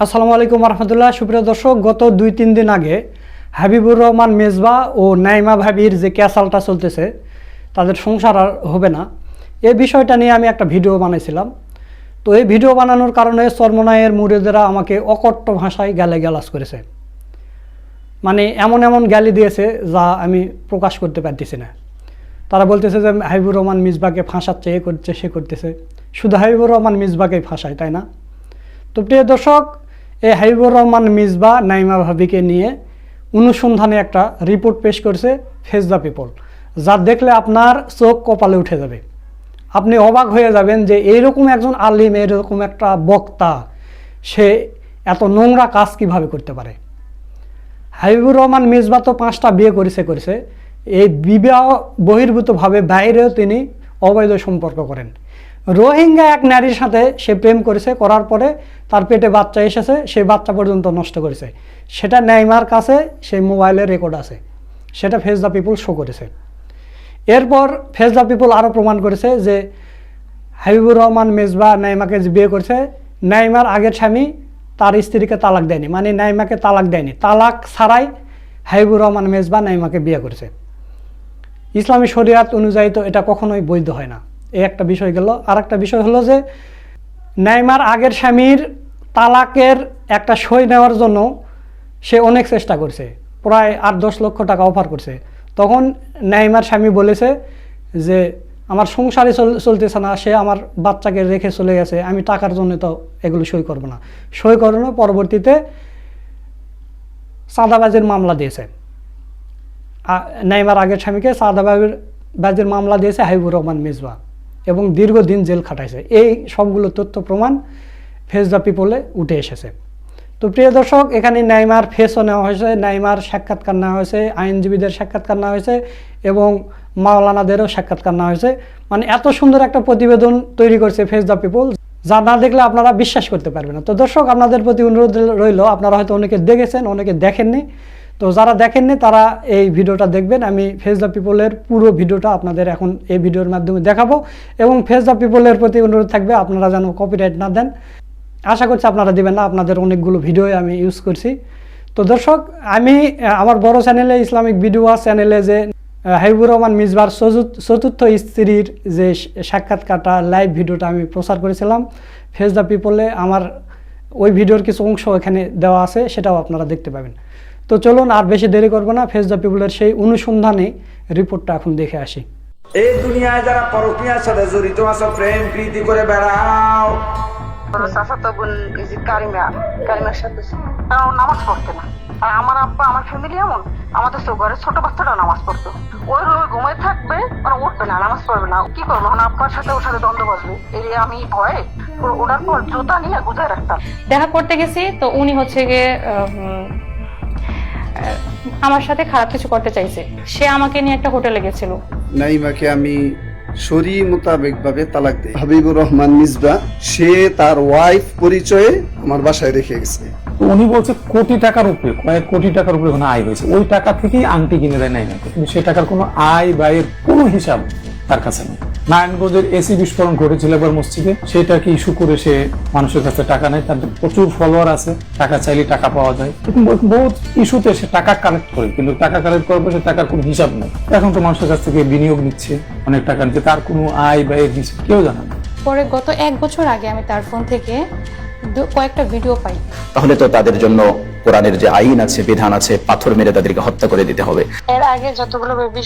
আসসালামু আলাইকুম রহমতুল্লাহ। সুপ্রিয় দর্শক, গত 2-3 দিন আগে হাবিবুর রহমান মেজবা ও নাইমা ভাবির যে ক্যাসালটা চলতেছে, তাদের সংসার আর হবে না, এই বিষয়টা নিয়ে আমি একটা ভিডিও বানাইছিলাম। তো এই ভিডিও বানানোর কারণে চরমনাইয়ের মুরিদেরা আমাকে অকট্ট ভাষায় গালাগালাজ করেছে। মানে এমন এমন গালি দিয়েছে যা আমি প্রকাশ করতে পারতেছি না। তারা বলতেছে যে হাবিবুর রহমান মিজবাকে ফাঁসাচ্ছে, এ করছে সে করতেছে। শুধু হাবিবুর রহমান মিজবাকেই ফাঁসায়, তাই না? তো প্রিয় দর্শক, এই হাবিবুর রহমান মিজবা নাইমা ভাবিকে নিয়ে অনুসন্ধানে একটা রিপোর্ট পেশ করছে ফেস দ্য পিপল, যা দেখলে আপনার চোখ কপালে উঠে যাবে। আপনি অবাক হয়ে যাবেন যে এইরকম একজন আলিম, এরকম একটা বক্তা, সে এত নোংরা কাজ কিভাবে করতে পারে। হাবিবুর রহমান মিজবা তো 5টা বিয়ে করেছে। এই বিবাহ বহির্ভূতভাবে বাইরেও তিনি অবৈধ সম্পর্ক করেন। রোহিঙ্গা এক নারীর সাথে সে প্রেম করেছে, করার পরে তার পেটে বাচ্চা এসেছে, সেই বাচ্চা পর্যন্ত নষ্ট করেছে। সেটা নাইমার কাছে সেই মোবাইলের রেকর্ড আছে, সেটা ফেস দ্য পিপল শো করেছে। এরপর ফেস দ্য পিপল আরও প্রমাণ করেছে যে হাবিবুর রহমান মেজবা নাইমাকে যে বিয়ে করেছে, নাইমার আগের স্বামী তার স্ত্রীকে তালাক দেয়নি, মানে নাইমাকে তালাক দেয়নি, তালাক ছাড়াই হাবিবুর রহমান মেজবা নাইমাকে বিয়ে করেছে। ইসলামী শরিয়াত অনুযায়ী তো এটা কখনোই বৈধ হয় না। এই একটা বিষয় গেল। আর একটা বিষয় হলো যে নাইমার আগের স্বামীর তালাকের একটা সই নেওয়ার জন্য সে অনেক চেষ্টা করছে, প্রায় 8-10 লক্ষ টাকা অফার করছে। তখন নাইমার স্বামী বলেছে যে আমার সংসারে চলতেছে না, সে আমার বাচ্চাকে রেখে চলে গেছে, আমি টাকার জন্য তো এগুলো সই করব না। সই করানো পরবর্তীতে চাঁদাবাজির মামলা দিয়েছে, নাইমার আগের স্বামীকে চাঁদাবাজির মামলা দিয়েছে হাবিবুর রহমান মিজবা, এবং দীর্ঘদিন জেল খাটাইছে। এই সবগুলো তথ্য প্রমাণ ফেস দ্য পিপলে উঠে এসেছে। তো প্রিয় দর্শক, এখানে নাইমার ফেসও নেওয়া হয়েছে, নাইমার সাক্ষাৎকার নেওয়া হয়েছে, আইনজীবীদের সাক্ষাৎকার নেওয়া হয়েছে, এবং মাওলানাদেরও সাক্ষাৎকার নেওয়া হয়েছে। মানে এত সুন্দর একটা প্রতিবেদন তৈরি করছে ফেস দ্য পিপল, যা না দেখলে আপনারা বিশ্বাস করতে পারবেন না। তো দর্শক, আপনাদের প্রতি অনুরোধ রইল, আপনারা হয়তো অনেকে দেখেছেন, অনেকে দেখেননি। তো যারা দেখেননি তারা এই ভিডিওটা দেখবেন। আমি ফেস দ্য পিপলের পুরো ভিডিওটা আপনাদের এখন এই ভিডিওর মাধ্যমে দেখাবো, এবং ফেস দ্য পিপলের প্রতি অনুরোধ থাকবে আপনারা যেন কপিরাইট না দেন। আশা করছি আপনারা দিবেন না, আপনাদের অনেকগুলো ভিডিও আমি ইউজ করছি। তো দর্শক, আমি আমার বড় চ্যানেলে, ইসলামিক ভিডিও চ্যানেলে, যে হাবিবুর রহমান মিজবার চতুর্থ স্ত্রীর যে সাক্ষাৎকারটা লাইভ ভিডিওটা আমি প্রচার করেছিলাম ফেস দ্য পিপলে, আমার ওই ভিডিওর কিছু অংশ এখানে দেওয়া আছে, সেটাও আপনারা দেখতে পাবেন। তো চলুন আর বেশি দেরি করবো না, ফেস দ্য পিপলের সেই অনুসন্ধানে রিপোর্টটা এখন দেখে আসি। এই দুনিয়ায় যারা পরকীয়ার সাথে জড়িত আছে, প্রেম প্রীতি করে বেড়াও। কারিমার সাথে নামাজ পড়তে না। আর আমার আব্বা, আমার ফ্যামিলি এমন, আমাদের ঘরের ছোট বাচ্চাটা নামাজ পড়তো, ওই রুমে ঘুমাই থাকবে, মানে উঠবে না, নামাজ পড়বে না। কি করবো এখন, আব্বার সাথে ওর সাথে দ্বন্দ্ব বসবে, এই আমি ভয়ে ওটার পর জুতা নিয়ে গুজায় রাখতাম। দেখা করতে গেছি, তো উনি হচ্ছে গিয়ে আমার সাথে খারাপ কিছু করতে চাইছে। সে আমাকে নিয়ে একটা হোটেলে গেছিল। নাইমাকে আমি শরী মোতাবেক ভাবে তালাক দেই। হাবিবুর রহমান মিজবা সে তার ওয়াইফ পরিচয়ে আমার বাসায় রেখে গেছে। উনি বলছে কোটি টাকার উপরে, কয়েক কোটি টাকার উপরে ওখানে আয় হয়েছে। ওই টাকা থেকেই আংটি কিনে দেয় নাই, কিন্তু সে টাকার কোনো আয় ব্যয়ের কোনো হিসাব তার কাছে নেই। নারায়ণগঞ্জের এসি বিস্ফোরণ ঘটেছিল একবার মসজিদে, সেটাকে ইস্যু করে সে মানুষের কাছে টাকা নেয়। তার প্রচুর ফলোয়ার আছে, টাকা চাইলে টাকা পাওয়া যায়। বহুত ইস্যুতে সে টাকা কালেক্ট করে, কিন্তু টাকা কালেক্ট করার পর সে টাকার কোনো হিসাব নেই। এখন তো মানুষের কাছ থেকে বিনিয়োগ নিচ্ছে অনেক টাকা নিচ্ছে, তার কোনো আয় ব্যয়ের হিসাব কেউ জানে না। পরে গত 1 বছর আগে আমি তার ফোন থেকে কয়েকটা ভিডিও পাই। তাহলে তো তাদের জন্য কোরআনের যে আইন আছে, বিধান আছে, পাথর মেরে তাদেরকে হত্যা করে দিতে হবে। এর আগে যতগুলো বেবি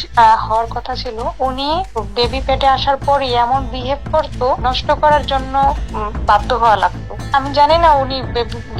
হওয়ার কথা ছিল, উনি বেবি পেটে আসার পরই এমন বিহেভ করতো, নষ্ট করার জন্য বাধ্য হওয়া লাগতো। আমি জানি না উনি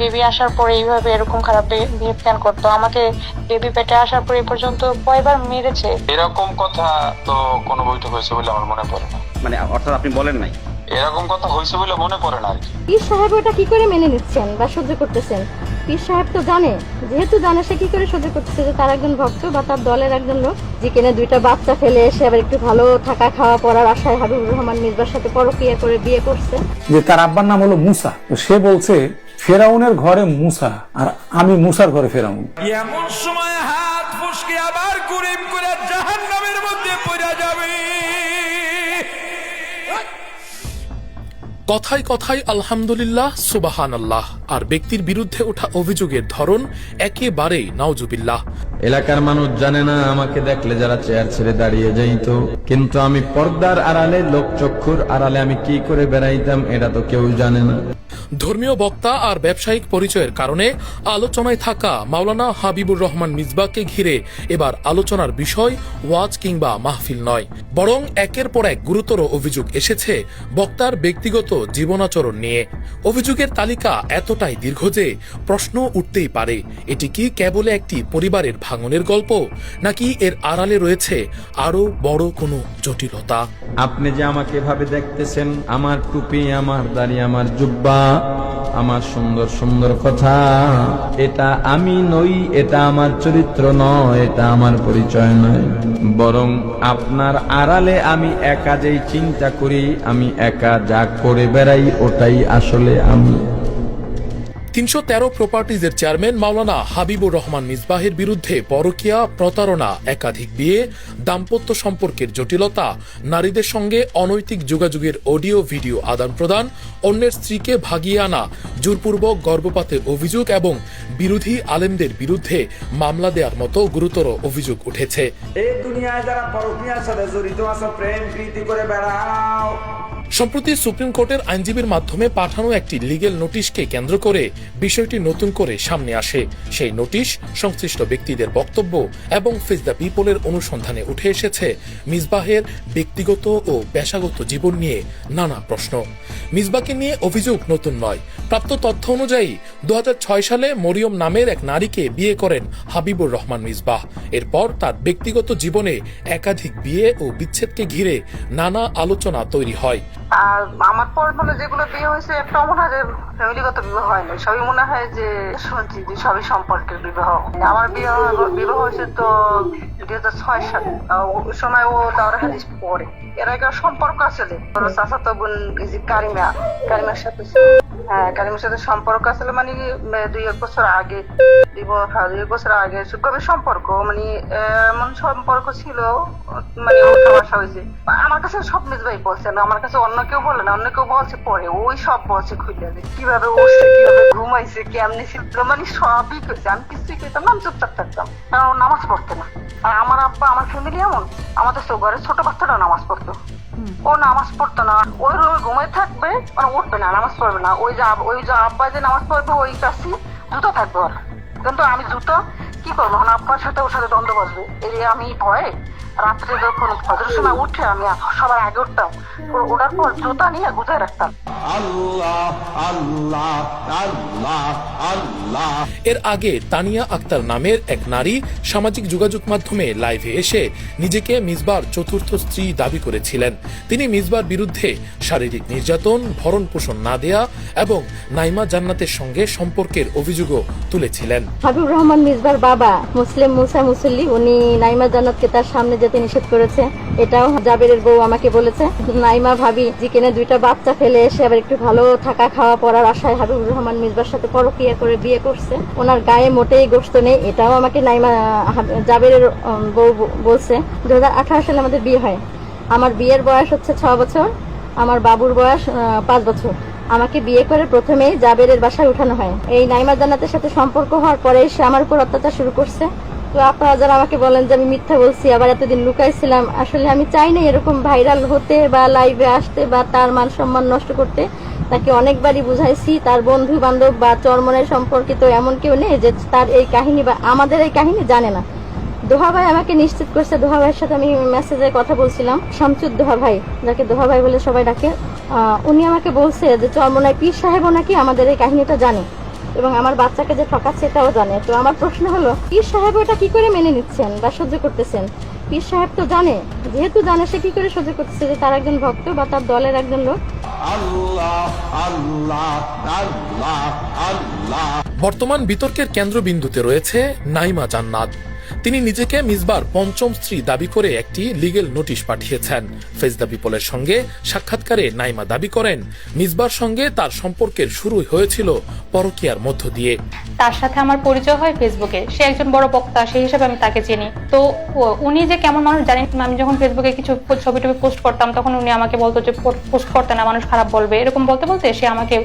বেবি আসার পরে এইভাবে এরকম খারাপ বিহেভ কেন করতো। আমাকে বেবি পেটে আসার পরে পর্যন্ত কয়বার মেরেছে। এরকম কথা তো কোনো বৈঠক হয়েছে বলে আমার মনে পড়ে না। মানে অর্থাৎ আপনি বলেন নাই এরকম কথা হয়েছে বলে মনে পড়ে না আর কি। পীর সাহেব ওটা কি করে মেনে নিচ্ছেন বা সহ্য করতেছেন? পীর সাহেব তো জানে, যেহেতু জানে, সে কি করে সহ্য করতেছে যে তার একজন ভক্ত বা তার দলের একজন লোক যেখানে 2টা বাচ্চা ফেলে এসে আবার একটু ভালো থাকা খাওয়া পড়ার আশায় হাবিবুর রহমান মিজবার সাথে পরকীয়া করে বিয়ে করছে। যে তার আব্বার নাম হলো মুসা, তো সে বলছে ফেরাউনের ঘরে মুসা আর আমি মুসার ঘরে ফেরাউন। এমন সময় হাত ফসকে আবার কুরিম করে জাহান্নামের মধ্যে পড়ে যাবে। কথায় কথায় আলহামদুলিল্লাহ, সুবহানাল্লাহ, আর ব্যক্তির বিরুদ্ধে ওঠা অভিযোগের ধরন একেবারেই নাউজুবিল্লাহ। এলাকার মানুষ জানে না, আমাকে দেখলে যারা চেয়ার ছেড়ে দাঁড়িয়ে যাইত, কিন্তু আমি পর্দার আড়ালে, লোকচক্ষুর আড়ালে আমি কি করে বেড়াইতাম এটা তো কেউ জানে না। ধর্মীয় বক্তা আর ব্যবসায়িক পরিচয়ের কারণে আলোচনায় থাকা মাওলানা হাবিবুর রহমান মিসবাহকে ঘিরে এবার আলোচনার বিষয় ওয়াজ কিংবা মাহফিল নয়, বরং একের পর এক গুরুতর অভিযোগ এসেছে বক্তার ব্যক্তিগত জীবনাচরণ নিয়ে। অভিযোগের তালিকা এতটাই দীর্ঘ যে প্রশ্ন উঠতেই পারে, এটি কি কেবল একটি পরিবারের ভাঙনের গল্প, নাকি এর আড়ালে রয়েছে আরো বড় কোনো জটিলতা? আপনি যে আমাকে এভাবে দেখতেছেন, আমার টুপি, আমার দাড়ি, আমার জুব্বা, আমার সুন্দর সুন্দর কথা, এটা আমি নই, এটা আমার চরিত্র নয়, এটা আমার পরিচয় নয়, বরং আপনার আড়ালে আমি একা যেই চিন্তা করি, আমি একা যা করে বেড়াই, ওটাই আসলে আমি। 313 প্রপার্টিজের চেয়ারম্যান মাওলানা হাবিবুর রহমান মিসবাহের বিরুদ্ধে পরকীয়া, প্রতারণা, একাধিক বিয়ে, দাম্পত্য সম্পর্কের জটিলতা, নারীদের সঙ্গে অনৈতিক যোগাযোগের অডিও ভিডিও আদান প্রদান, অন্যের স্ত্রীকে ভাগিয়ে আনা, জোরপূর্বক গর্ভপাতের অভিযোগ এবং বিরোধী আলেমদের বিরুদ্ধে মামলা দেওয়ার মতো গুরুতর অভিযোগ উঠেছে। এই দুনিয়ায় যারা পরকীয়ার সাথে জড়িত আছো, প্রেম প্রীতি করে বেড়াও। সম্প্রতি সুপ্রিম কোর্টের আইনজীবীর মাধ্যমে পাঠানো একটি লিগেল নোটিশকে কেন্দ্র করে বিষয়টি নতুন করে সামনে আসে। সেই নোটিশ সংশ্লিষ্ট ব্যক্তিদের বক্তব্য এবং ফেস দ্য পিপলের অনুসন্ধানে উঠে এসেছে মিসবাহের ব্যক্তিগত ও পেশাগত জীবন নিয়ে নানা প্রশ্ন। মিসবাহকে নিয়ে অভিযোগ নতুন নয়। প্রাপ্ত তথ্য অনুযায়ী 2006 সালে মরিয়ম নামের এক নারীকে বিয়ে করেন হাবিবুর রহমান মিসবাহ। এরপর তার ব্যক্তিগত জীবনে একাধিক বিয়ে ও বিচ্ছেদকে ঘিরে নানা আলোচনা তৈরি হয়। আর আমার পর মানে যেগুলো বিয়ে হয়েছে, একটা মনে হয় যে ফ্যামিলিগত বিবাহ হয়নি, সবই মনে হয় যে শুনছি যে সবই সম্পর্কের বিবাহ। আমার বিবাহ হয়েছে তো 2006 সালে, ওই সময় ও দাওরা হাদিস পড়ে। এর আগে সম্পর্ক আছে, ওর চাচাতো বোন কারিমার সাথে, হ্যাঁ কারিমার সাথে সম্পর্ক আছে, মানে 2-1 বছর আগে, 2 বছর আগে গভীর সম্পর্ক, মানে এমন সম্পর্ক ছিল, মানে ওর সমস্যা হয়েছে। আমার কাছে সব মিসবাই বলছে না, আমার কাছে অন্য কেউ বলে না, অন্য কেউ বলছে পরে, ওই সব বলছে খুলে কিভাবে উঠছে, কিভাবে ঘুমাইছে, কেমনি ছিল, মানে সবই কইছে। আমি কিছুই কইতাম না, আমি চুপচাপ থাকতাম, কারণ ও নামাজ পড়তে না। আর আমার আব্বা, আমার ফ্যামিলি এমন, আমাদের ঘরের ছোট বাচ্চাটাও নামাজ পড়তো, ও নামাজ পড়তো না, ওই রুমে ঘুমিয়ে থাকবে, মানে উঠবে না, নামাজ পড়বে না। ওই যে আব্বা যে নামাজ পড়বে, ওই কাছে জুতো থাকবে ওর, কিন্তু আমি জুতো কি করবো, আব্বার সাথে ওর সাথে দ্বন্দ্ব বসবে, এই আমি ভয়ে রাত্রে যখন ফজরের সময় উঠে আমি সবার আগে উঠতাম, ওঠার পর জুতা নিয়ে গুজায় রাখতাম। এর আগে তানিয়া আক্তার নামের এক নারী সামাজিক যোগাযোগ মাধ্যমে লাইভে এসে নিজেকে মিসবাহর চতুর্থ স্ত্রী দাবি করেছিলেন। তিনি মিসবাহর বিরুদ্ধে শারীরিক নির্যাতন, ভরণ পোষণ না দেয়া এবং নাইমা জান্নাতের সঙ্গে সম্পর্কের অভিযোগও তুলেছিলেন। হাবিবুর রহমান মিসবার বাবা মুসলিম মুসা মুসল্লি, উনি নাইমা জান্নাতকে তার সামনে যেতে নিষেধ করেছে। এটাও জাবেরের বউ আমাকে বলেছে। নাইমা ভাবি জিকেনে 2টা বাচ্চা ফেলে এসে আবার একটু ভালো থাকা খাওয়া পড়ার আশায় হাবিবুর রহমান মিসবার সাথে পরকীয়া করে বিয়ে করছে। ওনার গায়ে মোটেই গোশত নেই, এটাও আমাকে নাইমা জাবেরের বউ বলছে। 2018 সালে আমাদের বিয়ে হয়। আমার বিয়ের বয়স হচ্ছে 6 বছর, আমার বাবুর বয়স 5 বছর। আমাকে বিয়ে করে প্রথমেই জাবেরের বাসায় উঠানো হয়। এই নাইমা জান্নাতের সাথে সম্পর্ক হওয়ার পরে সে আমার উপর অত্যাচার শুরু করছে। তো আপনারা যারা আমাকে বলেন যে আমি মিথ্যা বলছি, আবার এতদিন লুকাইছিলাম, আসলে আমি চাই না এরকম ভাইরাল হতে বা লাইভে আসতে বা তার মান সম্মান নষ্ট করতে। তাকে অনেকবারই বুঝাইছি, তার বন্ধু বান্ধব বা চরমনের সম্পর্কিত এমন কেউ নেই যে তার এই কাহিনী বা আমাদের এই কাহিনী জানে না। দোহা ভাই আমাকে নিশ্চিত করছে, দোহা ভাইয়ের সাথে আমি মেসেজে কথা বলছিলাম, শামসুদ দোহা ভাই, যাকে দোহা ভাই বলে সবাই ডাকে, উনি আমাকে বলছে যে চরমনায় পীর সাহেবও নাকি আমাদের এই কাহিনীটা জানে এবং আমার বাচ্চাকে যে ঠকাচ্ছে এটাও জানে। তো আমার প্রশ্ন হলো, পীর সাহেব এটা কি করে মেনে নিচ্ছেন বা সহ্য করতেছেন? পীর সাহেব তো জানে, যেহেতু জানে সে কি করে সহ্য করতেছে যে তার একজন ভক্ত বা তার দলের একজন লোক। বর্তমান বিতর্কের কেন্দ্রবিন্দুতে রয়েছে নাইমা জান্নাত। তিনি নিজেকে মিসবার পঞ্চম স্ত্রী দাবি করে একটি লিগেল নোটিশ পাঠিয়েছেন। ফেস দ্য পিপলের সঙ্গে সাক্ষাৎকারে নাইমা দাবি করেন, মিসবার সঙ্গে তার সম্পর্কের শুরু হয়েছিল পরকীয়ার মধ্য দিয়ে। তার সাথে আমার পরিচয় হয় ফেসবুকে। সে একজন বড় বক্তা, সেই হিসেবে আমি তাকে চিনি। তো উনি যে কেমন মানুষ জানি, আমি যখন ফেসবুকে কিছু ছবি টবি পোস্ট করতাম তখন উনি আমাকে বলতো যে পোস্ট করতে না, মানুষ খারাপ বলবে, এরকম বলতে বলতে সে আমাকে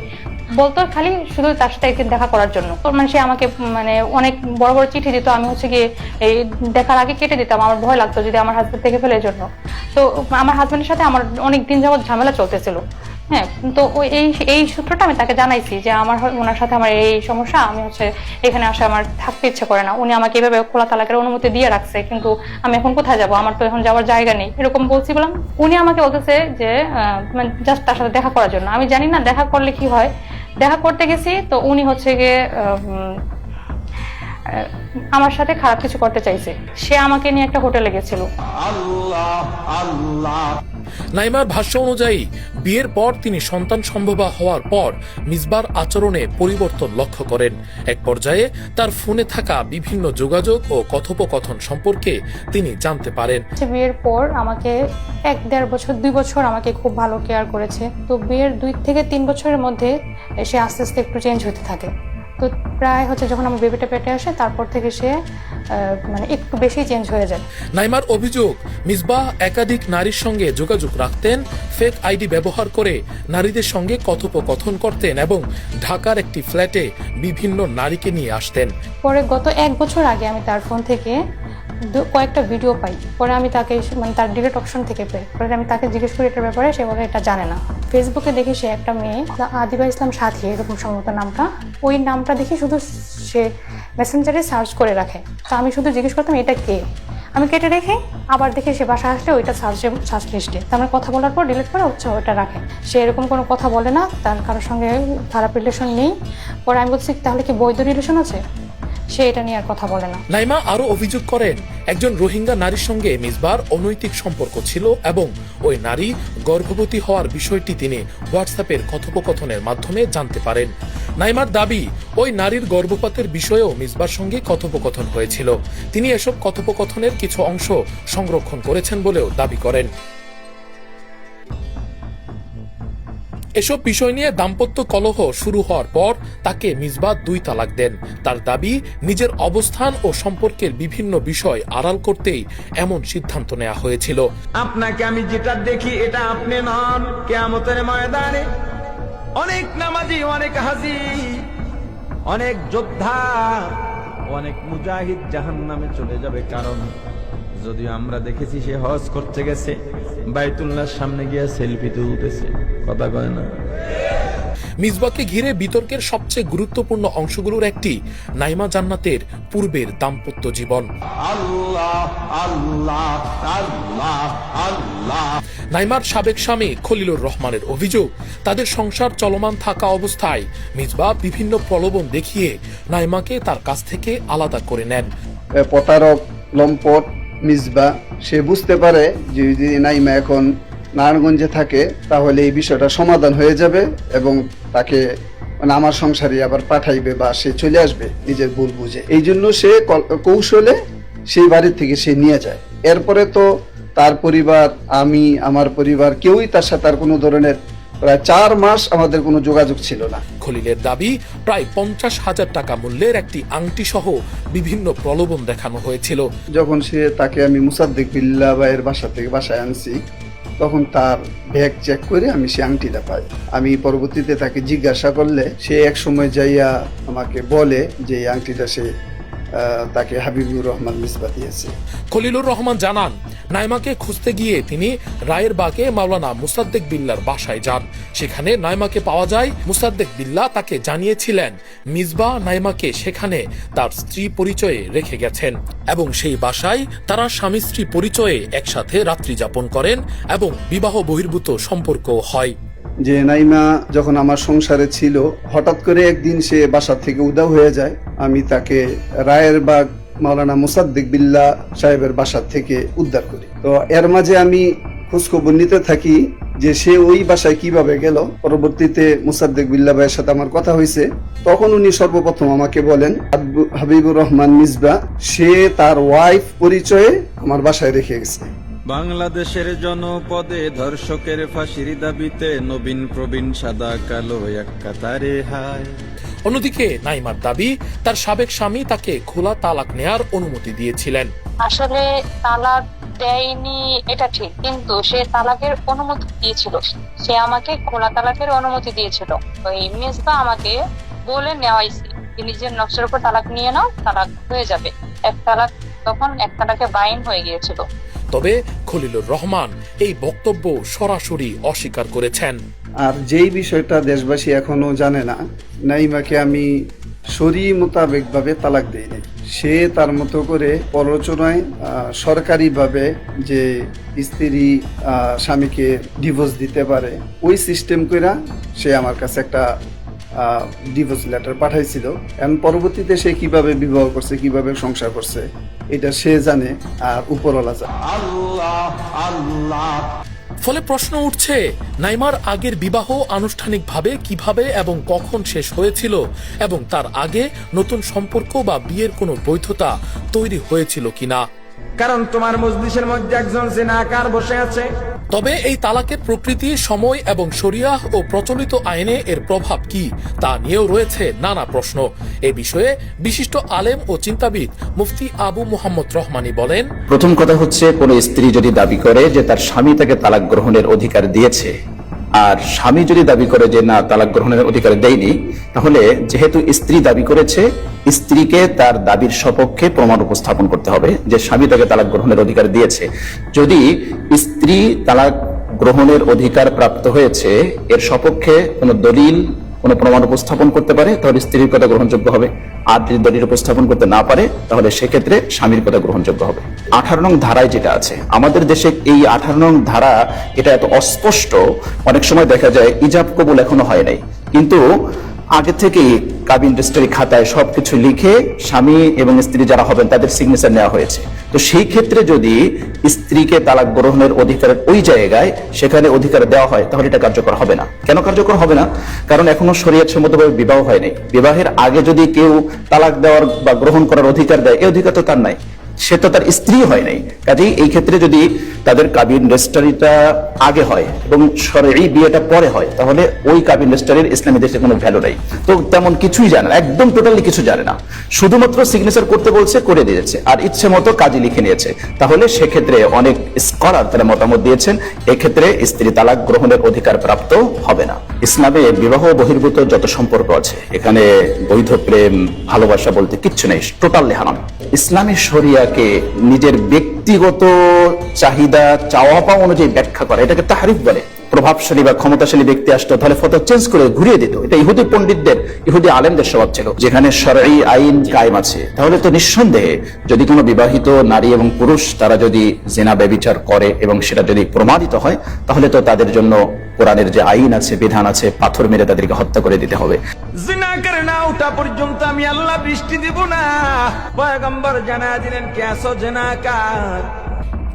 বলতো খালি শুধু তার সাথে একদিন দেখা করার জন্য। মানে সে আমাকে অনেক বড় বড় চিঠি দিত, আমি গিয়ে এই দেখার আগে কেটে দিতাম, আমার ভয় লাগতো যদি আমার হাজবেন্ড দেখে ফেলে জন্য। তো আমার হাজবেন্ডের সাথে আমার অনেক দিন যাবত ঝামেলা চলতেছিল। হ্যাঁ, তো এই সূত্রটা আমি তাকে জানাইছি যে ওনার সাথে আমার এই সমস্যা, আমি এখানে আসে আমার থাকতে ইচ্ছে করে না। উনি আমাকে এভাবে খোলা তালাকের অনুমতি দিয়ে রাখছে, কিন্তু আমি এখন কোথায় যাব, আমার তো এখন যাওয়ার জায়গা নেই, এরকম বলছি বললাম। উনি আমাকে বলতেছে যে জাস্ট তার সাথে দেখা করার জন্য। আমি জানি না দেখা করলে কি হয়। দেখা করতে গেছি তো উনি গিয়ে আমার সাথে খারাপ কিছু করতে চাইছে। সে আমাকে নিয়ে একটা হোটেলে গেছিল। নাইমার ভাষ্য অনুযায়ী বিয়ের পর তিনি সন্তান সম্ভবা হওয়ার পর মিসবার আচরণে পরিবর্তন লক্ষ্য করেন। এক পর্যায়ে তার ফোনে থাকা বিভিন্ন যোগাযোগ ও কথোপকথন সম্পর্কে তিনি জানতে পারেন। বিয়ের পর আমাকে 1-1.5 বছর 2 বছর আমাকে খুব ভালো কেয়ার করেছে। তো বিয়ের 2 থেকে 3 বছরের মধ্যে সে আস্তে আস্তে একটু চেঞ্জ হতে থাকে। তো প্রায় যখন আমার বেবিটা পেটে আসে তারপর থেকে সে একটু বেশি চেঞ্জ হয়ে যায়। নাইমার অভিযোগ, মিসবাহ একাধিক নারীর সঙ্গে যোগাযোগ রাখতেন, ফেক আইডি ব্যবহার করে নারীদের সঙ্গে কথোপকথন করতেন এবং ঢাকার একটি ফ্ল্যাটে বিভিন্ন নারীকে নিয়ে আসতেন। পরে গত 1 বছর আগে আমি তার ফোন থেকে কয়েকটা ভিডিও পাই। পরে আমি তাকে তার ডিলেট অপশন থেকে পাই। পরে আমি তাকে জিজ্ঞেস করি এটার ব্যাপারে, সে বলে এটা জানে না। ফেসবুকে দেখি সে একটা মেয়ে, আদিবা ইসলাম সাথী এরকম সম্ভবত নামটা, ওই নামটা দেখি শুধু সে মেসেঞ্জারে সার্চ করে রাখে। তো আমি শুধু জিজ্ঞেস করতাম এটা কে, আমি কেটে রেখে আবার দেখি সে বাসায় আসলে ওইটা সার্চ লিস্টে। তার মানে কথা বলার পর ডিলিট করে ওইটা রাখে। সে এরকম কোনো কথা বলে না, তার কারোর সঙ্গে খারাপ রিলেশন নেই। পরে আমি বলছি তাহলে কি বৈধ রিলেশন আছে, সে এটা নিয়ে আর কথা বলে না। নাইমা আরো অভিযোগ করেন, একজন রোহিঙ্গা নারীর সঙ্গে মিসবার অনৈতিক সম্পর্ক ছিল এবং ওই নারী গর্ভবতী হওয়ার বিষয়টি তিনি হোয়াটসঅ্যাপের কথোপকথনের মাধ্যমে জানতে পারেন। নাইমার দাবি, ওই নারীর গর্ভপাতের বিষয়েও মিসবার সঙ্গে কথোপকথন হয়েছিল। তিনি এসব কথোপকথনের কিছু অংশ সংরক্ষণ করেছেন বলেও দাবি করেন। এসব বিষয় নিয়ে দাম্পত্য কলহ শুরু হওয়ার পর তাকে মিসবাহ 2 তালাক দেন। তার দাবি, নিজের অবস্থান ও সম্পর্কের বিভিন্ন বিষয় আড়াল করতেই এমন সিদ্ধান্ত নেওয়া হয়েছিল। আপনাকে আমি যেটা দেখি এটা আপনি নন। কিয়ামতের ময়দানে অনেক নামাজি, অনেক হাজি, অনেক যোদ্ধা, অনেক মুজাহিদ জাহান্নামে চলে যাবে। কারণ যদিও আমরা দেখেছি সে হজ করতে গেছে, বাইতুল্লাহর সামনে গিয়ে সেলফি তুলতেছে, কথা কয় না। মিসবাহকে ঘিরে বিতর্কের সবচেয়ে গুরুত্বপূর্ণ অংশগুলোর একটি নাইমা জান্নাতের পূর্বের দাম্পত্য জীবন। আল্লাহ আল্লাহ আল্লাহ আল্লাহ। নাইমার সাবেক স্বামী খলিলুর রহমানের অভিযোগ, তাদের সংসার চলমান থাকা অবস্থায় মিসবাহ বিভিন্ন প্রলোভন দেখিয়ে নাইমাকে তার কাছ থেকে আলাদা করে নেন। প্রতারক লম্পট মিসবাহ সে বুঝতে পারে যে যদি নাইমা এখন নারায়ণগঞ্জে থাকে তাহলে এই বিষয়টা সমাধান হয়ে যাবে এবং তাকে আমার সংসারে আবার পাঠাইবে বা সে চলে আসবে নিজের ভুল বুঝে। এই জন্য সে কৌশলে সেই বাড়ির থেকে সে নিয়ে যায়। এরপরে তো তার পরিবার, আমি, আমার পরিবার কেউই তার সাথে আর কোনো ধরনের প্রায় 4 মাস আমাদের কোনো যোগাযোগ ছিল না। খলিলের দাবি, প্রায় 50,000 টাকা মূল্যের একটি আংটি সহ বিভিন্ন প্রলোভন দেখানো হয়েছিল। যখন তাকে আমি মুসাদ্দেক বিল্লাহ ভাইয়ের বাসা থেকে বাসায় আনছি, তখন তার ব্যাগ চেক করে আমি সে আংটিটা পাই। আমি পরবর্তীতে তাকে জিজ্ঞাসা করলে সে এক সময় যাইয়া আমাকে বলে যে এই আংটিটা সে তাকে হাবিবুর রহমান মিসবাহ দিয়েছে। খলিলুর রহমান জানান, নাইমাকে খুঁজতে গিয়ে তিনি রায়েরবাগে মাওলানা মুসাদ্দেক বিল্লাহর বাসায় যান। সেখানে নাইমাকে পাওয়া যায়। মুসাদ্দেক বিল্লাহ তাকে জানিয়েছিলেন মিসবাহ নাইমাকে সেখানে তার স্ত্রী পরিচয়ে রেখে গেছেন এবং সেই বাসায় তারা স্বামী স্ত্রী পরিচয়ে একসাথে রাত্রি যাপন করেন এবং বিবাহ বহির্ভূত সম্পর্ক হয়। যে নাইমা যখন আমার সংসারে ছিল, হঠাৎ করে একদিন সে বাসা থেকে উধাও হয়ে যায়। আমি তাকে রায়েরবাগ মাওলানা মুসাদ্দেক বিল্লাহ সাহেবের বাসা থেকে উদ্ধার করি। তো এর মাঝে আমি খোঁজখবর নিতে থাকি যে সে ওই বাসায় কিভাবে গেল। পরবর্তীতে মুসাদ্দেক বিল্লাহ ভাইয়ের সাথে আমার কথা হয়েছে, তখন উনি সর্বপ্রথম আমাকে বলেন হাবিবুর রহমান মিসবা সে তার ওয়াইফ পরিচয়ে আমার বাসায় রেখে গেছে। বাংলাদেশের জনপদে ধর্ষকের ফাঁসির দাবিতে নবীন প্রবীণ সাদা কালো এক কাতারে হায়। অন্যদিকে নাইমার দাবি, তার সাবেক স্বামী তাকে খোলা তালাক নেয়ার অনুমতি দিয়েছিলেন। আসলে তালাক দেয়নি এটা ঠিক, কিন্তু সে তালাকের অনুমতি দিয়েছিল। সে আমাকে খোলা তালাকের অনুমতি দিয়েছিল। ওই মেজবা আমাকে বলে নেওয়াইছে যে নিজের নকশের উপর তালাক নিয়ে নাও, তালাক হয়ে যাবে। এক তালাক, তখন এক তালাকে বাইন হয়ে গিয়েছিল। তবে খলিলুর রহমান এই বক্তব্য সরাসরি অস্বীকার করেছেন। আর যেই বিষয়টা দেশবাসী এখনো জানে না, নাইমাকে আমি শরী মোতাবেক ভাবে তালাক দেইনি। সে তার মতো করে প্ররোচনায় সরকারিভাবে যে স্ত্রী স্বামীকে ডিভোর্স দিতে পারে ওই সিস্টেম কইরা সে আমার কাছে একটা ডিভোর্স লেটার পাঠাইছিল। এখন পরবর্তীতে সে কিভাবে বিবাহ করছে, কিভাবে সংসার করছে, এটা সে জানে আর উপরওয়ালা জানে। ফলে প্রশ্ন উঠছে, নাইমার আগের বিবাহ আনুষ্ঠানিকভাবে কিভাবে এবং কখন শেষ হয়েছিল, এবং তার আগে নতুন সম্পর্ক বা বিয়ের কোনো বৈধতা তৈরি হয়েছিল কিনা। কারণ তোমার মজলিসের মধ্যে একজন জিনাকার বসে আছে। তবে এই তালাকের প্রকৃতি, সময় এবং শরিয়াহ ও প্রচলিত আইনে এর প্রভাব কি তা নিয়েও রয়েছে নানা প্রশ্ন। এ বিষয়ে বিশিষ্ট আলেম ও চিন্তাবিদ মুফতি আবু মুহাম্মদ রহমানী বলেন, প্রথম কথা হচ্ছে, কোন স্ত্রী যদি দাবি করে যে তার স্বামী তাকে তালাক গ্রহণের অধিকার দিয়েছে, আর স্বামী যদি দাবি করে যে না তালাক গ্রহণের অধিকার দেয়নি, তাহলে যেহেতু স্ত্রী দাবি করেছে, স্ত্রীকে তার দাবির সপক্ষে প্রমাণ উপস্থাপন করতে হবে যে স্বামী তাকে তালাক গ্রহণের অধিকার দিয়েছে। যদি স্ত্রী তালাক গ্রহণের অধিকার প্রাপ্ত হয়েছে এর সপক্ষে কোনো দলিল, কোনো প্রমাণ উপস্থাপন করতে পারে, তাহলে স্ত্রীর কথা গ্রহণযোগ্য হবে। আর যদি দলিল উপস্থাপন করতে না পারে, তাহলে সেক্ষেত্রে স্বামীর কথা গ্রহণযোগ্য হবে। 18 নং ধারায় যেটা আছে, আমাদের দেশে এই 18 নং ধারা এটা এত অস্পষ্ট, অনেক সময় দেখা যায় ইজাব কবুল এখনো হয় নাই, কিন্তু আগে থেকেই কাবিন রেজিস্ট্রি খাতায় সবকিছু লিখে স্বামী এবং স্ত্রী যারা হবেন তাদের সিগনেচার নেওয়া হয়েছে। তো সেই ক্ষেত্রে যদি স্ত্রীকে তালাক গ্রহণের অধিকারের ওই জায়গায় সেখানে অধিকার দেওয়া হয়, তাহলে এটা কার্যকর হবে না। কেন কার্যকর হবে না? কারণ এখনো শরীয়ত সম্মতভাবে বিবাহ হয়নি। বিবাহের আগে যদি কেউ তালাক দেওয়ার বা গ্রহণ করার অধিকার দেয়, এই অধিকার তো তার নাই, সে তো তার স্ত্রী হয় নাই। কাজেই এই ক্ষেত্রে যদি তাদের কাবিন রেজিস্ট্রিটা আগে হয় এবং শরঈ বিয়েটা পরে হয়, তাহলে ওই কাবিন রেজিস্ট্রির ইসলামী দেশে কোনো ভ্যালু নাই। তো তেমন কিছুই জানে না, একদম টোটালি কিছু জানে না, শুধুমাত্র সিগনেচার করতে বলছে, করে দিয়েছে, আর ইচ্ছে মতো কাজী লিখে নিয়েছে। তাহলে সেক্ষেত্রে অনেক স্কলার তারা মতামত দিয়েছেন, এক্ষেত্রে স্ত্রী তালাক গ্রহণের অধিকার প্রাপ্ত হবে না। ইসলামে বিবাহ বহির্ভূত যত সম্পর্ক আছে, এখানে বৈধ প্রেম, ভালোবাসা বলতে কিচ্ছু নেই, টোটালি হারাম। ইসলামী শরিয়াকে নিজের ব্যক্তিগত চাহিদা, চাওয়া পাওয়া অনুযায়ী ব্যাখ্যা করা, এটাকে তাহরিফ বলে। প্রভাবশালী বা ক্ষমতাশালী ব্যক্তি আসতো, তাহলে ফতোয়া চেঞ্জ করে ঘুরিয়ে দিত। এটা ইহুদি পণ্ডিতদের, ইহুদি আলেমদের স্বভাব ছিল। যেখানে শরঈ আইন কায়েম আছে, তাহলে তো নিঃসন্দেহে যদি কোনো বিবাহিত নারী এবং পুরুষ তারা যদি জিনা ব্যভিচার করে এবং সেটা যদি প্রমাণিত হয়, তাহলে তো তাদের জন্য কোরআনের যে আইন আছে, বিধান আছে, পাথর মেরে তাদেরকে হত্যা করে দিতে হবে। জিনাকার না ওঠা পর্যন্ত আমি আল্লাহ বৃষ্টি দিব না। পয়গম্বর জানা দিলেন কেসো জিনাকার।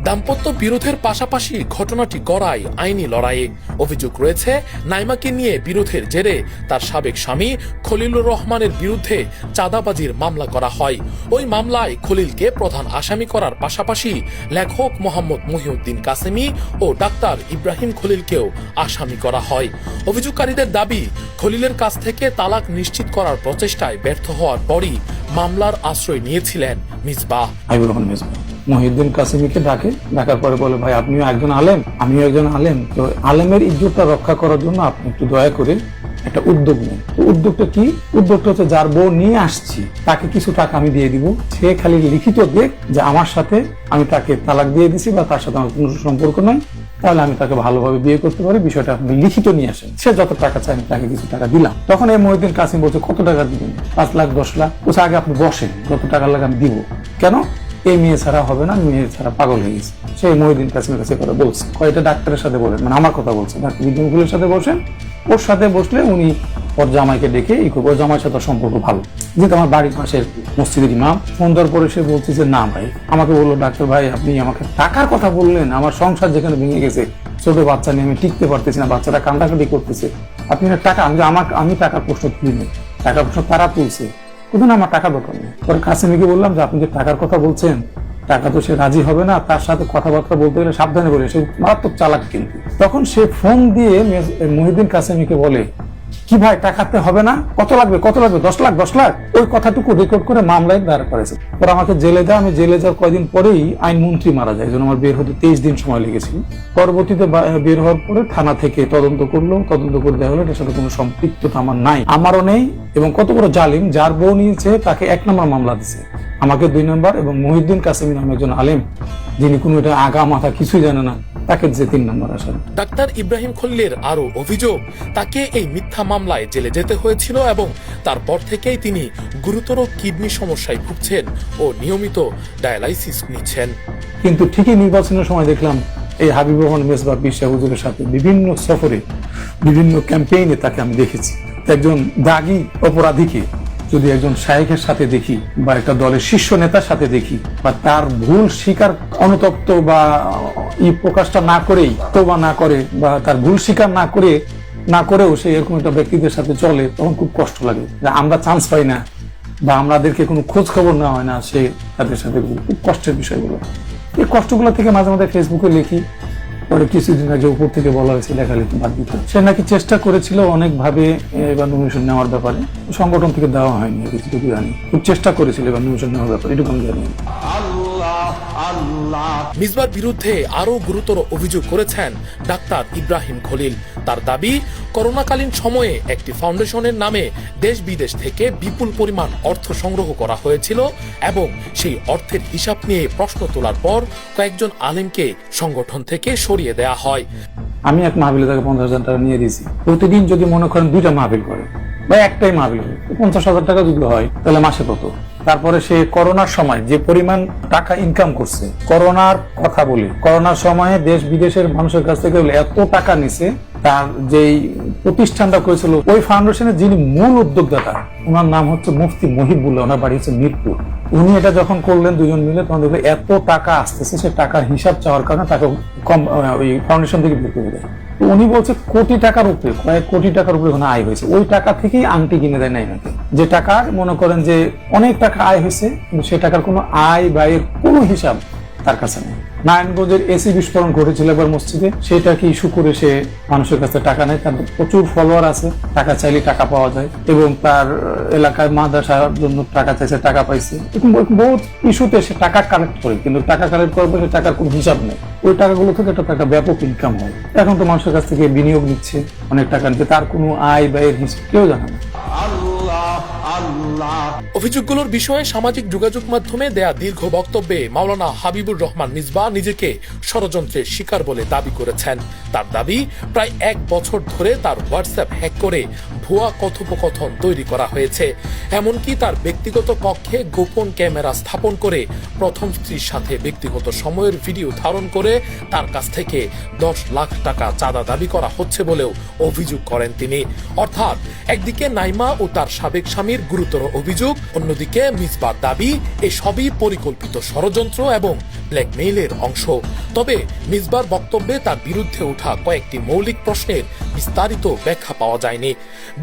দাম্পত্য বিরোধের পাশাপাশি ঘটনাটি গড়ায় আইনি লড়াইয়ে। অভিযোগ রয়েছে, নাইমাকে নিয়ে বিরোধের জেরে তার সাবেক স্বামী খলিলুর রহমানের বিরুদ্ধে চাঁদাবাজির মামলা করা হয়। ওই মামলায় খলিলকে প্রধান আসামি করার পাশাপাশি লেখক মোহাম্মদ মহিউদ্দিন কাসেমি ও ডাক্তার ইব্রাহিম খলিলকেও আসামি করা হয়। অভিযোগকারীদের দাবি, খলিলের কাছ থেকে তালাক নিশ্চিত করার প্রচেষ্টায় ব্যর্থ হওয়ার পরই মামলার আশ্রয় নিয়েছিলেন মিসবাহ। হাবিবুর রহমান মিসবাহ মহিউদ্দিন কাসেমিকে ডাকার পরে বলে, ভাই আপনিও একজন আলেম, আমিও একজন আলেম, তো আলেমের ইজ্জতটা রক্ষা করার জন্য আপনি একটু দয়া করে একটা উদ্যোগ নেন। তো উদ্যোগটা কি? উদ্যোগটা হচ্ছে, যার বউ নিয়ে আসছি তাকে কিছু টাকা আমি দিয়ে দিব, সে খালি লিখিত দেখ যে আমার সাথে আমি তাকে তালাক দিয়ে দিছি বা তার সাথে আমার কোনো সম্পর্ক নাই, তাহলে আমি তাকে ভালোভাবে বিয়ে করতে পারি, বিষয়টা আপনি লিখিত নিয়ে আসেন। সে যত টাকা চায় আমি তাকে কিছু টাকা দিলাম। তখন এই মহিউদ্দিন কাসেম বলছে, কত টাকা দিবেন? 5 লাখ 10 লাখ। বলছে, আগে আপনি বসেন, যত টাকা লাগে আমি দিব। কেন? এই মেয়ে ছাড়া হবে না, মেয়ে ছাড়া পাগল হয়ে গেছে। সেই মহিউদ্দিন কাসেমের কাছে কথা বলছে, কয়টা ডাক্তারের সাথে বলেন, মানে আমার কথা বলছে, ডাক্তার বিজ্ঞানগুলোর সাথে বসেন, ওর সাথে বসলে উনি ওর জামাইকে ডেকে ই করবো, ওর জামাইয়ের সাথে ওর সম্পর্ক ভালো, যেহেতু আমার বাড়ির পাশের মসজিদের ইমাম। ফোন দেওয়ার পরে সে বলছে যে না ভাই, আমাকে বললো ডাক্তার ভাই আপনি আমাকে টাকার কথা বললেন, আমার সংসার যেখানে ভেঙে গেছে, ছোট বাচ্চা নিয়ে আমি টিকতে পারতেছি না, বাচ্চাটা কান্দাকাটি করতেছে, আপনি টাকা, আমি টাকার প্রশ্ন তুলিনি, টাকার প্রশ্ন তারা তুলছে, কিন্তু আমার টাকা দরকার নেই। পরে কাসেমিকে বললাম যে আপনি যে টাকার কথা বলছেন, টাকা তো সে রাজি হবে না, তার সাথে কথাবার্তা বলতে গেলে সাবধানে বলে, সে মারাত্মক চালাক। কিন্তু তখন সে ফোন দিয়ে মহিউদ্দিন কাসেমিকে বলে কি ভাই টাকাতে হবে না, কত লাগবে 10 লাখ, ওই কথাটুকু রেকর্ড করে মামলায় দাঁড় করেছে। পরে আমাকে জেলে দেয়, আমি জেলে যাওয়ার কয়েকদিন পরেই আইনমন্ত্রী মারা যায়, এই জন্য আমার বের হতে 23 দিন সময় লেগেছিল। পরবর্তীতে বের হওয়ার পরে থানা থেকে তদন্ত করে দেওয়া হলো এটার সাথে কোনো সম্পৃক্ততা আমার নাই, আমারও নেই। এবং কত বড় জালিম, যার বউ নিয়েছে তাকে 1 নম্বর মামলা দিছে, আমাকে 2 নম্বর, এবং মহিউদ্দিন কাসেমি নামে একজন আলেম যিনি কোনো এটা আগা মাথা কিছুই জানে না, তাকে যে 3 নম্বর আসামি। ডাক্তার ইব্রাহিম খলিলের আরো অভিযোগ, তাকে এই মিথ্যা মামলায় জেলে যেতে হয়েছিল এবং তারপর থেকেই তিনি গুরুতর কিডনি সমস্যায় ভুগছেন ও নিয়মিত ডায়ালাইসিস নিচ্ছেন। কিন্তু ঠিকই নির্বাচনের সময় দেখলাম এই হাবিবুর রহমান মেজবা বিশ্বাস হুজুরের সাথে বিভিন্ন সফরে, বিভিন্ন ক্যাম্পেইনে তাকে আমি দেখেছি। একজন দাগী অপরাধীকে যদি একজন শায়েখের সাথে দেখি, বা একটা দলের শীর্ষ নেতার সাথে দেখি, বা তার ভুল স্বীকার অনুতপ্ত বা প্রকাশটা না করেই তোবা না করে, বা তার ভুল স্বীকার না করেও সে এরকম একটা ব্যক্তিদের সাথে চলে, তখন খুব কষ্ট লাগে যে আমরা চান্স পাই না, বা আমাদেরকে কোনো খোঁজ খবর নেওয়া হয় না, সে তাদের সাথে খুব কষ্টের বিষয়গুলো। এই কষ্টগুলো থেকে মাঝে মাঝে ফেসবুকে লিখি। পরে কিছুদিন আগে উপর থেকে বলা হয়েছে লেখালেখি বাদ দিতে। সে নাকি চেষ্টা করেছিল অনেকভাবে এবার নমিনেশন নেওয়ার ব্যাপারে, সংগঠন থেকে দেওয়া হয়নি, কিছুটুকু জানি, খুব চেষ্টা করেছিল এবার নমিনেশন নেওয়ার ব্যাপারে, এটুকু আমি জানি। মিসবার বিরুদ্ধে আরো গুরুতর অভিযোগ করেছেন ডাক্তার ইব্রাহিম খলিল। তার দাবি, করোনাকালীন সময়ে একটি ফাউন্ডেশনের নামে দেশ বিদেশ থেকে বিপুল পরিমাণ অর্থ সংগ্রহ করা হয়েছিল এবং সেই অর্থের হিসাব নিয়ে প্রশ্ন তোলার পর কয়েকজন আলেমকে সংগঠন থেকে সরিয়ে দেয়া হয়। আমি এক মাহফিলে তাকে 50,000 টাকা নিয়ে দিয়েছি। প্রতিদিন যদি মনে করেন 2টা মাহফিল করে বা একটাই মাহফিল, 50,000 টাকা যদি হয় তাহলে মাসে কত? তারপরে সে করোনার সময় যে পরিমাণ টাকা ইনকাম করছে, করোনার কথা বলি, করোনার সময়ে দেশ বিদেশের মানুষের কাছ থেকে এত টাকা নিছে, তার যেই প্রতিষ্ঠানটা করেছিল ওই ফাউন্ডেশনের যিনি মূল উদ্যোক্তা, ওনার নাম হচ্ছে মুফতি মহিবুল্লাহ, ওনার বাড়ি হচ্ছে মিরপুর। উনি এটা যখন করলেন 2 জন মিলে, তখন দেখলো এত টাকা আসতেছে, সে টাকার হিসাব চাওয়ার কারণে তাকে ওই ফাউন্ডেশন থেকে বের করে দেয়। উনি বলছে কোটি টাকার উপরে, কয়েক কোটি টাকার উপরে ওখানে আয় হয়েছে, ওই টাকা থেকেই আংটি কিনে দেয় নাই নাকি, যে টাকার মনে করেন যে অনেক টাকা আয় হয়েছে, কিন্তু সে টাকার কোনো আয় ব্যয়ের কোনো হিসাব তার কাছে নেই। নারায়ণগঞ্জের এসি বিস্ফোরণ ঘটেছিল এবার মসজিদে, সেটাকে ইস্যু করে সে মানুষের কাছে টাকা নেয়, তার প্রচুর ফলোয়ার আছে, টাকা চাইলে টাকা পাওয়া যায়, এবং তার এলাকায় মাদ্রাসার জন্য টাকা চাইছে, টাকা পাইছে, বহুত ইস্যুতে সে টাকা কালেক্ট করে, কিন্তু টাকা কালেক্ট করার পরে টাকার কোনো হিসাব নেই। ওই টাকাগুলো থেকে একটা ব্যাপক ইনকাম হয়। এখন তো মানুষের কাছ থেকে বিনিয়োগ নিচ্ছে, অনেক টাকা নিচ্ছে, তার কোনো আয় ব্যয়ের হিসাব কেউ জানে না। অভিযোগগুলোর বিষয়ে সামাজিক যোগাযোগ মাধ্যমে দেয়া দীর্ঘ বক্তব্যে মাওলানা হাবিবুর রহমান মিসবাহ নিজেকে ষড়যন্ত্রের শিকার বলে দাবি করেছেন। তার দাবি, প্রায় 1 বছর ধরে তার হোয়াটসঅ্যাপ হ্যাক করে ভুয়া কথোপকথন তৈরি করা হয়েছে। এমনকি তার ব্যক্তিগত কক্ষে গোপন ক্যামেরা স্থাপন করে প্রথম স্ত্রীর সাথে ব্যক্তিগত সময়ের ভিডিও ধারণ করে তার কাছ থেকে 10 লাখ টাকা চাঁদা দাবি করা হচ্ছে বলেও অভিযোগ করেন তিনি। অর্থাৎ একদিকে নাইমা ও তার সাবেক স্বামীর গুরুতর অভিযোগ, অন্যদিকে মিসবার দাবি এসবই পরিকল্পিত ষড়যন্ত্র এবং ব্ল্যাকমেইলের অংশ। তবে মিসবার বক্তব্যে তার বিরুদ্ধে ওঠা কয়েকটি মৌলিক প্রশ্নের বিস্তারিত ব্যাখ্যা পাওয়া যায়নি।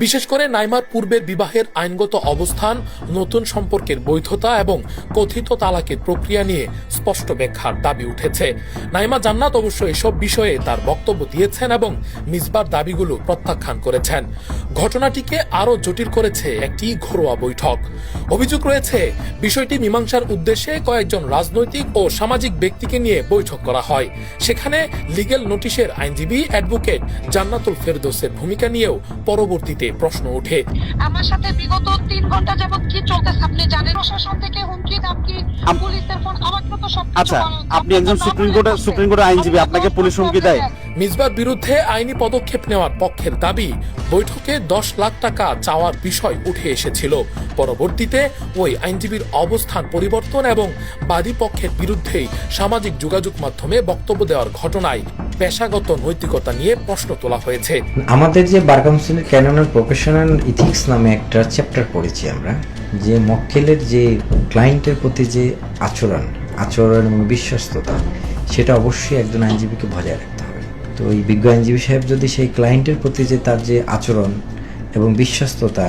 বিশেষ করে নাইমার পূর্বের বিবাহের আইনগত অবস্থান, নতুন সম্পর্কের বৈধতা এবং কথিত তালাকের প্রক্রিয়া নিয়ে স্পষ্ট ব্যাখ্যার দাবি উঠেছে। নাইমা জান্নাত অবশ্য এসব বিষয়ে তার বক্তব্য দিয়েছেন এবং মিসবার দাবিগুলো প্রত্যাখ্যান করেছেন। ঘটনাটিকে আরো জটিল করেছে একটি ঘরোয়া বৈঠক। অভিযোগ রয়েছে বিষয়টি মীমাংসার উদ্দেশ্যে কয়েকজন রাজনৈতিক ও সামাজিক ব্যক্তিকে নিয়ে বৈঠক করা হয়। সেখানে লিগ্যাল নোটিশের আইনজীবী অ্যাডভোকেট জান্নাতুল ফেরদৌসের ভূমিকা নিয়েও পরবর্তীতে প্রশ্ন ওঠে। আমার সাথে বিগত 3 ঘন্টা যাবত কি চলতেছে আপনি জানেন? প্রশাসন থেকে হুমকি ধামকি, পুলিশের ফোন, আমার তো সব। আচ্ছা, আপনি একজন সুপ্রিম কোর্টের আইনজীবী, আপনাকে পুলিশ হুমকি দেয়? মিসবার বিরুদ্ধে আইনি পদক্ষেপ নেওয়ার পক্ষের দাবি, বৈঠকে 10 লাখ টাকা চাওয়ার বিষয় উঠে এসেছিল। পরবর্তীতে ওই আইনজীবীর অবস্থান পরিবর্তন এবং বাদী পক্ষের বিরুদ্ধেই সামাজিক যোগাযোগ মাধ্যমে বক্তব্য দেওয়ার ঘটনায় পেশাগত নৈতিকতা নিয়ে প্রশ্ন তোলা হয়েছে। আমাদের যে বার কাউন্সিলের ক্যাননের প্রফেশনাল ইথিক্স নামে একটা চ্যাপ্টার পড়েছি আমরা, যে মক্কেলের যে ক্লায়েন্টের প্রতি যে আচরণ এবং বিশ্বস্ততা, সেটা অবশ্যই একজন আইনজীবীকে বজায় রাখতে হবে। তো এই বিজ্ঞ আইনজীবী সাহেব যদি সেই ক্লায়েন্টের প্রতি যে তার যে আচরণ এবং বিশ্বস্ততা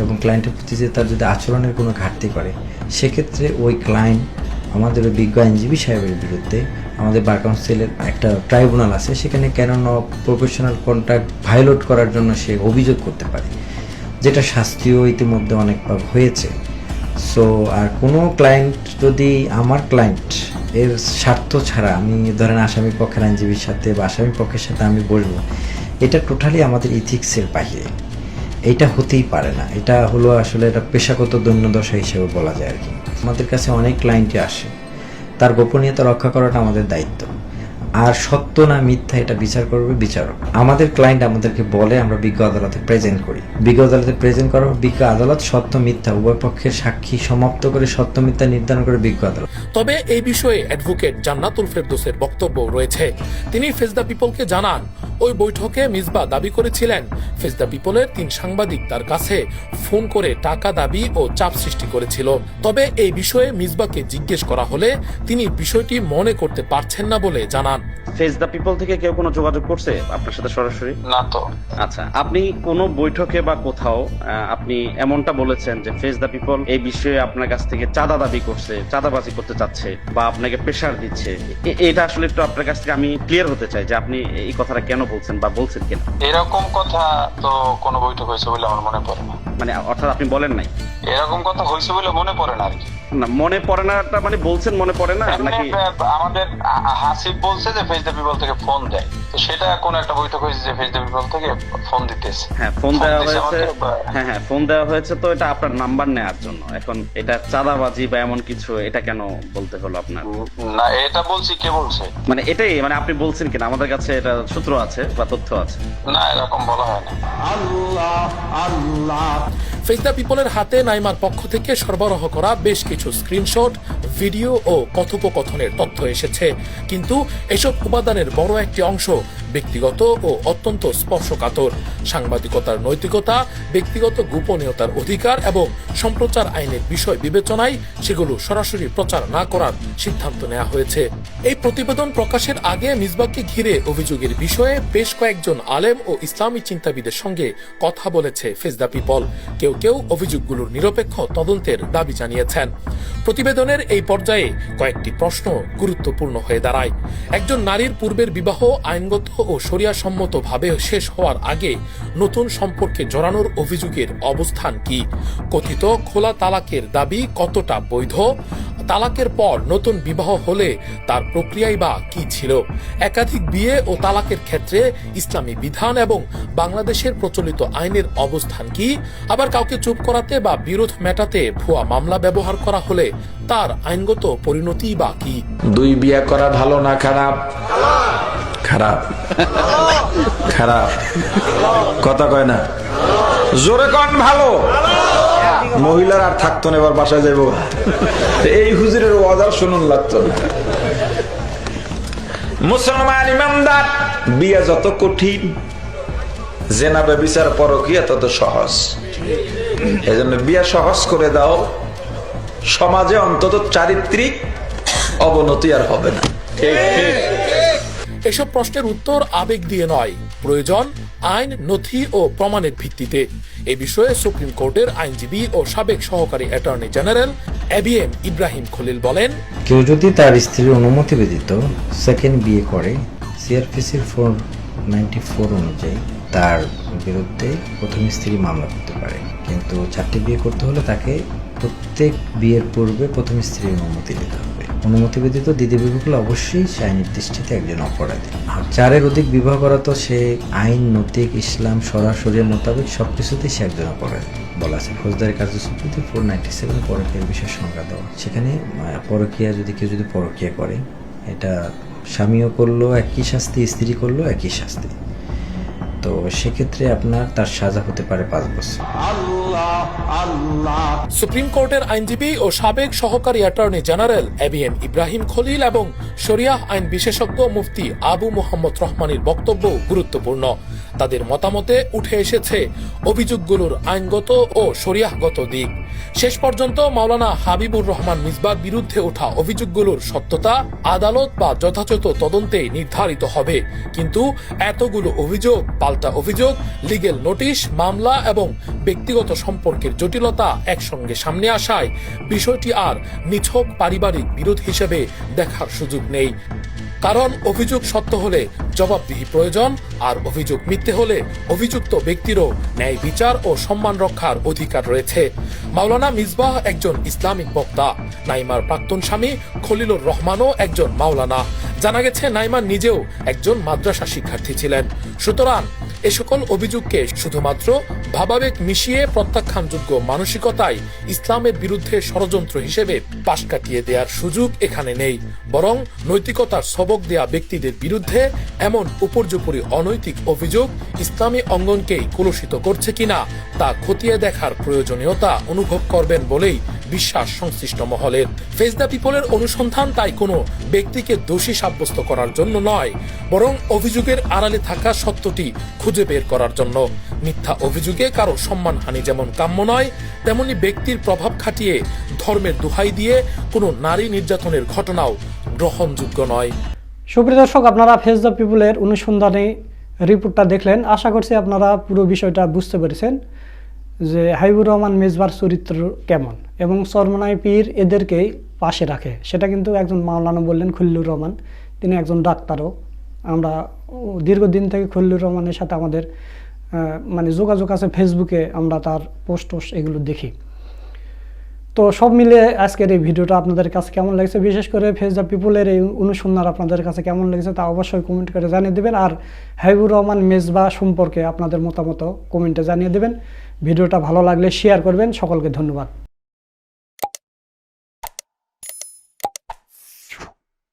এবং ক্লায়েন্টের প্রতি যে তার যদি আচরণের কোনো ঘাটতি করে, সেক্ষেত্রে ওই ক্লায়েন্ট আমাদের ওই বিজ্ঞ আইনজীবী সাহেবের বিরুদ্ধে আমাদের বার কাউন্সিলের একটা ট্রাইব্যুনাল আছে, সেখানে canon of professional contract violate করার জন্য সে অভিযোগ করতে পারে, যেটা শাস্তিও ইতিমধ্যে অনেকবার হয়েছে। সো আর কোনো ক্লায়েন্ট যদি আমার ক্লায়েন্ট এর স্বার্থ ছাড়া, আমি ধরেন আসামি পক্ষের আইনজীবীর সাথে বা আসামি পক্ষের সাথে আমি বসবো, এটা টোটালি আমাদের ইথিক্সের বাহিরে, এটা হতেই পারে না। এটা হলো আসলে এটা পেশাগত দৈন্যদশা হিসেবে বলা যায় আর কি। আমাদের কাছে অনেক ক্লায়েন্টই আসে, তার গোপনীয়তা রক্ষা করাটা আমাদের দায়িত্ব। আর সত্য না মিথ্যা এটা বিচার করবে বিচারক। আমাদের ক্লায়েন্ট আমাদেরকে বলে, আমরা বিজ্ঞ আদালতে প্রেজেন্ট করি। বিজ্ঞ আদালতে প্রেজেন্ট করার বিজ্ঞ আদালত সত্য মিথ্যা উভয় পক্ষের সাক্ষী সমাপ্ত করে সত্য মিথ্যা নির্ধারণ করে বিজ্ঞ আদালত। তবে এই বিষয়ে অ্যাডভোকেট জান্নাতুল ফেরদৌসের বক্তব্য রয়েছে। তিনি ফেস দ্য পিপলকে জানান, ওই বৈঠকে মিসবাহ দাবি করেছিলেন ফেস দ্য পিপলের 3 সাংবাদিক তার কাছে ফোন করে টাকা দাবি ও চাপ সৃষ্টি করেছিল। তবে এই বিষয়ে মিসবাহকে জিজ্ঞেস করা হলে তিনি বিষয়টি মনে করতে পারছেন না বলে জানান। ফেস দ্য পিপল থেকে কেউ কোনো যোগাযোগ করছে আপনার সাথে সরাসরি? না তো। আচ্ছা, আপনি কোনো বৈঠকে বা কোথাও আপনি এমনটা বলেছেন যে ফেস দ্য পিপল এই বিষয়ে আপনার কাছ থেকে চাঁদা দাবি করছে, চাঁদাবাজি করতে চাচ্ছে বা আপনাকে প্রেশার দিচ্ছে, এটা আসলে একটু আপনার কাছ থেকে আমি ক্লিয়ার হতে চাই যে আপনি এই কথাটা কেন বলছেন বা বলছেন কেন? এরকম কথা তো কোনো বৈঠক হয়েছে বলে আমার মনে পড়ে না। মানে অর্থাৎ আপনি বলেন নাই এরকম কথা হয়েছে বলে মনে পড়ে না আর কি। না, মনে পড়ে না, মানে বলছেন মনে পড়ে না নাকি? আমাদের হাসিব বলছে যে ফেস দ্য পিপল থেকে ফোন দেয়, তো সেটা কোন একটা বৈঠক হয়েছে যে ফেস দ্য পিপল থেকে ফোন দিতেছে। হ্যাঁ, ফোন দেওয়া হয়েছে। হ্যাঁ, ফোন দেওয়া হয়েছে, তো এটা আপনার নাম্বার নেওয়ার জন্য। এখন এটা চাঁদাবাজি বা এমন কিছু, এটা কেন বলতে হলো আপনার? না, এটা বলছি, কে বলছে? মানে এটাই, মানে আপনি বলছেন কিনা? আমাদের কাছে এটা সূত্র আছে বা তথ্য আছে। না, এরকম বলা হয় না। ফেস দ্য পিপলের হাতে নাইমার পক্ষ থেকে সরবরাহ করা বেশ কিছু স্ক্রিনশট, ভিডিও ও কথোপকথনের তথ্য এসেছে, কিন্তু এসব উপাদানের বড় একটি অংশ ব্যক্তিগত ও অত্যন্ত স্পর্শকাতর। সাংবাদিকতার নৈতিকতা, ব্যক্তিগত গোপনীয়তার অধিকার এবং সম্প্রচার আইনের বিষয় বিবেচনায় সেগুলো সরাসরি প্রচার না করার সিদ্ধান্ত নেওয়া হয়েছে। এই প্রতিবেদন প্রকাশের আগে মিসবাহকে ঘিরে অভিযোগের বিষয়ে বেশ কয়েকজন আলেম ও ইসলামী চিন্তাবিদের সঙ্গে কথা বলেছে ফেস দ্য পিপল। কেউ কেউ অভিযোগগুলোর নিরপেক্ষ তদন্তের দাবি জানিয়েছেন। প্রতিবেদনের এই পর্যায়ে কয়েকটি প্রশ্ন গুরুত্বপূর্ণ হয়ে দাঁড়ায়। একজন নারীর পূর্বের বিবাহ আইনগত ও শরিয়াসম্মতভাবে শেষ হওয়ার আগে নতুন সম্পর্কে জড়ানোর অভিযোগের অবস্থান কি? কথিত খোলা তালাকের দাবি কতটা বৈধ? তালাকের পর নতুন বিবাহ হলে তার প্রক্রিয়াই বা কি ছিল? একাধিক বিয়ে ও তালাকের ক্ষেত্রে ইসলামী বিধান এবং বাংলাদেশের প্রচলিত আইনের অবস্থান কি? আবার কাউকে চুপ করাতে বা বিরোধ মেটাতে ভুয়া মামলা ব্যবহার করা হলে তার আইনগত পরিণতি বা কি? 2 বিয়ে করা ভালো না খারাপ? খারাপ। খারাপ কথা কয় না, জোরে কন ভালো। মহিলার আর থাকতো না, এবার বাসায় যাইব। এই হুজুরের ওয়াজ শুনুন লাগতো না। মুসলমান ইমানদার, বিয়ে যত কঠিন, জেনা ব্যভিচার পরকীয়া তত সহজ। এজন্য বিয়ে সহজ করে দাও, সমাজে অন্তত চারিত্রিক অবনতি আর হবে না। এসব প্রশ্নের উত্তর আবেগ দিয়ে নয়, প্রয়োজন আইন, নথি ও প্রমাণের ভিত্তিতে। এ বিষয়ে সুপ্রিম কোর্টের আইনজীবী ও সাবেক সহকারী attorney general ABM Ibrahim Khalil বলেন, কেউ যদি তার স্ত্রীর অনুমতি ব্যতীত সেকেন্ড বিয়ে করে, CRPC-র 494 অনুযায়ী তার বিরুদ্ধে প্রথম স্ত্রী মামলা করতে পারে। কিন্তু 4টি বিয়ে করতে হলে তাকে প্রত্যেক বিয়ের পূর্বে প্রথম স্ত্রীর অনুমতি নিতে হবে। অনুমতি ব্যতীত দ্বিতীয় বিবাহ করলে অবশ্যই সে আইনের দৃষ্টিতে একজন অপরাধী। আর 4-এর অধিক বিবাহ করা তো সে আইন, নৈতিক, ইসলাম, সরাসরি মোতাবেক সবকিছুতেই সে একজন অপরাধী বলা আছে। ফৌজদারি কার্যসূচিতে 497 পরকীয়ার বিষয়ে সংজ্ঞা দেওয়া। সেখানে পরকীয়া যদি কেউ পরকীয়া করে, এটা স্বামীও করলো একই শাস্তি, স্ত্রী করলো একই শাস্তি। তো সেক্ষেত্রে আপনার তার সাজা হতে পারে 5 বছর। সুপ্রিম কোর্টের আইনজীবী ও সাবেক সহকারী attorney general ABM Ibrahim Khalil এবং শরিয়াহ আইন বিশেষজ্ঞ মুফতি আবু মোহাম্মদ রহমানের বক্তব্য গুরুত্বপূর্ণ। তাদের মতামতে উঠে এসেছে অভিযোগগুলোর আইনগত ও শরিয়াহগত দিক। শেষ পর্যন্ত মাওলানা হাবিবুর রহমান মিসবার বিরুদ্ধে ওঠা অভিযোগগুলোর সত্যতা আদালত বা যথাযথ তদন্তে নির্ধারিত হবে। কিন্তু এতগুলো অভিযোগ, পাল্টা অভিযোগ, লিগেল নোটিশ, মামলা এবং ব্যক্তিগত সম্পর্কের জটিলতা একসঙ্গে সামনে আসায় বিষয়টি আর নিছক পারিবারিক বিরোধ হিসেবে দেখার সুযোগ নেই। কারণ অভিযোগ সত্য হলে জবাবদিহি প্রয়োজন, আর অভিযোগ মিথ্যে হলে অভিযুক্ত ব্যক্তিরও ন্যায় বিচার ও সম্মান রক্ষার অধিকার রয়েছে। মাওলানা মিসবাহ একজন ইসলামিক বক্তা, নাইমার প্রাক্তন স্বামী খলিলুর রহমানও একজন মাওলানা। জানা গেছে নাইমা নিজেও একজন মাদ্রাসা শিক্ষার্থী ছিলেন। সুতরাং এ সকল অভিযোগকে শুধুমাত্র ভাবাবেগ মিশিয়ে প্রত্যাখ্যানযোগ্য মানসিকতায় ইসলামের বিরুদ্ধে ষড়যন্ত্র হিসেবে পাশ কাটিয়ে দেওয়ার সুযোগ এখানে নেই। বরং নৈতিকতার সবক দেয়া ব্যক্তিদের বিরুদ্ধে এমন উপর্যুপরি অনৈতিক অভিযোগ ইসলামী অঙ্গনকেই কলুষিত করছে কিনা তা খতিয়ে দেখার প্রয়োজনীয়তা অনুভব করবেন বলেই বিশ্বাস সংশ্লিষ্ট মহলের। ফেস দ্য পিপলের অনুসন্ধান তাই কোনো ব্যক্তিকে দোষী সাব্যস্ত করার জন্য নয়, বরং অভিযোগের আড়ালে থাকা সত্যটি খুঁজে বের করার জন্য। মিথ্যা অভিযোগে কারো সম্মানহানি যেমন কাম্য নয়, তেমনি ব্যক্তির প্রভাব খাটিয়ে ধর্মের দোহাই দিয়ে কোনো নারী নির্যাতনের ঘটনাও গ্রহণযোগ্য নয়। সুপ্রিয় দর্শক, আপনারা ফেস দ্য পিপলের অনুসন্ধানে রিপোর্টটা দেখলেন। আশা করছি আপনারা পুরো বিষয়টা বুঝতে পেরেছেন যে হাবিবুর রহমান মেজবার চরিত্র কেমন এবং চরমনাই পীর এদেরকেই পাশে রাখে। সেটা কিন্তু একজন মাওলানা বললেন খলিলুর রহমান, তিনি একজন ডাক্তারও। আমরা দীর্ঘদিন থেকে খলিলুর রহমানের সাথে আমাদের মানে যোগাযোগ আছে, ফেসবুকে আমরা তার পোস্ট এগুলো দেখি। তো সব মিলে আজকের এই ভিডিওটা আপনাদের কাছে কেমন লেগেছে, বিশেষ করে ফেস দ্য পিপলের এই অনুসন্ধান আপনাদের কাছে কেমন লেগেছে তা অবশ্যই কমেন্ট করে জানিয়ে দেবেন। আর হাবিবুর রহমান মেজবা সম্পর্কে আপনাদের মতামত কমেন্টে জানিয়ে দেবেন। ভিডিওটা ভালো লাগলে শেয়ার করবেন। সকলকে ধন্যবাদ।